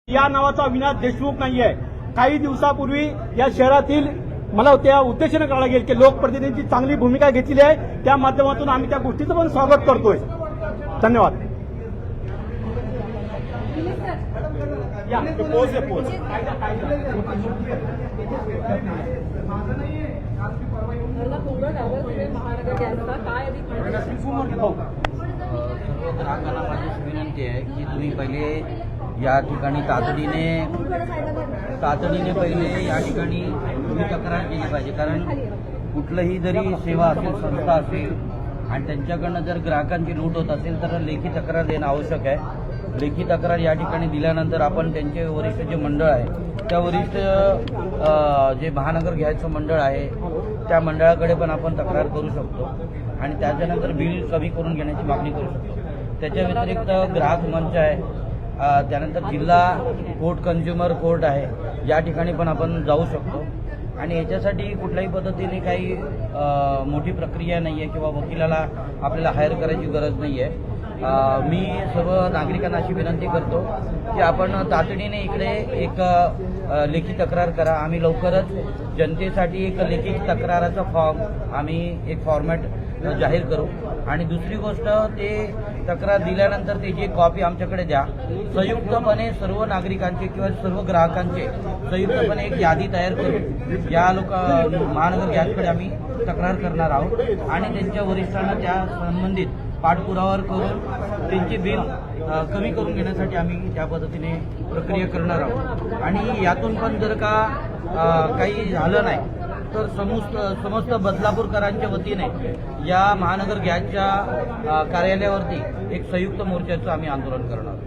या नावाचा अविनाश देशमुख नाहीये। काही दिवसापूर्वी या शहरातील मला त्या उद्देशाने करायला गेल की लोकप्रतिनिधींची चांगली भूमिका घेतलेली आहे, त्या माध्यमातून आम्ही त्या गोष्टीचं पण स्वागत करतोय। धन्यवाद। या पोच आहे पोच ग्राहकांना माझी विनंती आहे की तुम्ही पहिले या ठिकाणी तातडीने पहिले या ठिकाणी तुम्ही तक्रार केली पाहिजे। कारण कुठलंही जरी सेवा असेल, संस्था असेल आणि त्यांच्याकडनं जर ग्राहकांची लूट होत असेल तर लेखी तक्रार देणं आवश्यक आहे। लेखी तक्रार या ठिकाणी दिल्यानंतर आपण त्यांचे वरिष्ठ जे मंडळ आहे त्या वरिष्ठ जे महानगर गॅसचं मंडळ आहे त्या मंडळाकडे पण आपण तक्रार करू शकतो आणि त्याच्यानंतर बिल कमी करून घेण्याची मागणी करू शकतो। त्याच्या व्यतिरिक्त ग्राहक मंच आहे, त्यानंतर जिल्हा कोर्ट, कन्झ्युमर कोर्ट आहे, या ठिकाणी पण आपण जाऊ शकतो आणि याच्यासाठी कुठल्याही पद्धतीने काही मोठी प्रक्रिया नाही आहे किंवा वकिलाला आपल्याला हायर करायची गरज नाही आहे। मी सर्व नागरिकांना अशी विनंती करतो की आपण तातडीने इकडे एक लेखी तक्रार करा। आम्ही लवकरच जनतेसाठी एक लेखी तक्राराचा फॉर्म आम्ही एक फॉर्मॅट जाहीर करू आणि दुसरी गोष्ट ते तक्रार दिल्यानंतर त्याची एक कॉपी आमच्याकडे द्या। संयुक्तपणे सर्व नागरिकांचे किंवा सर्व ग्राहकांचे संयुक्तपणे एक यादी तयार करू या महानगर गॅसकडे आम्ही तक्रार करणार आहोत आणि त्यांच्या वरिष्ठांना त्या संबंधित पाठपुरावा करून त्यांचे बिल कमी करून घेण्यासाठी आम्ही त्या पद्धतीने प्रक्रिया करणार आहोत। आणि यातून पण जर का काही झालं नाही तर समस्त बदलापूरकरांच्या वतीने या महानगर गॅसच्या कार्यालयावरती एक संयुक्त मोर्चाचं आम्ही आंदोलन करणार आहोत।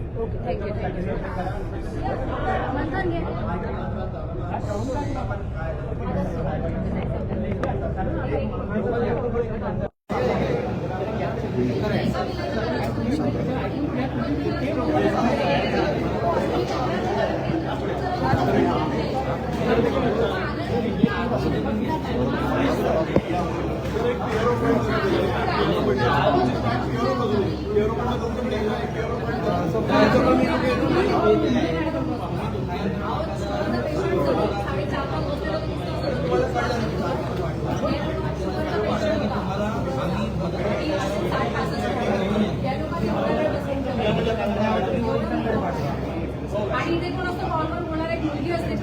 आणि इथे कोण असं नॉर्मल होणार एक मुलगी असते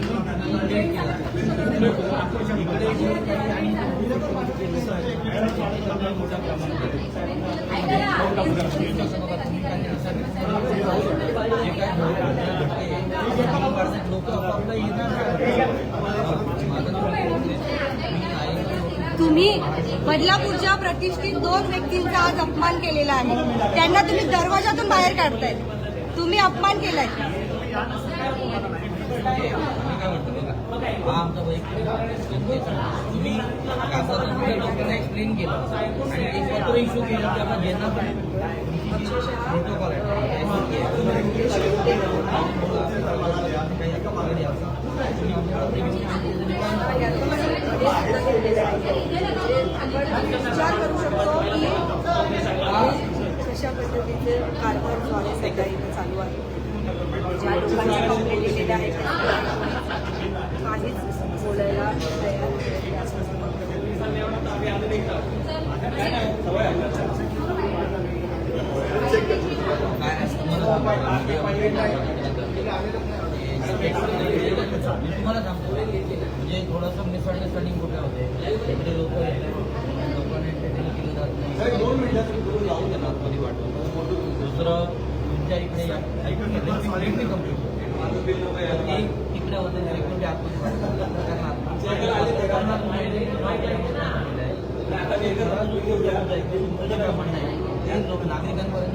तुम्ही बदलापूरच्या प्रतिष्ठित 2 व्यक्तींचा आज अपमान केलेला आहे, त्यांना तुम्ही दरवाजातून बाहेर काढताय, तुम्ही अपमान केलाय। तुम्ही लोकांना एक्सप्लेन केलं आणि एक पत्र इश्यू केलं की आपण ज्यांना प्रोटोकॉल विचार करू शकतो की कशा पद्धतीचे कारभार स्वाने सध्या इथे चालू आहे। ज्या लोकांनी कंप्लेंट दिलेले आहेत काहीच बोलायला तयार तुम्हाला सांगतो म्हणजे थोडंसं मिसअंडरस्टँडिंग कुठे होते, इकडे लोकांनी केलं जात नाही आतमध्ये वाटतं। दुसरं तुमच्या इकडे कंप्लीट होते तिकडे होते आतमध्ये लोक नागरिकांपर्यंत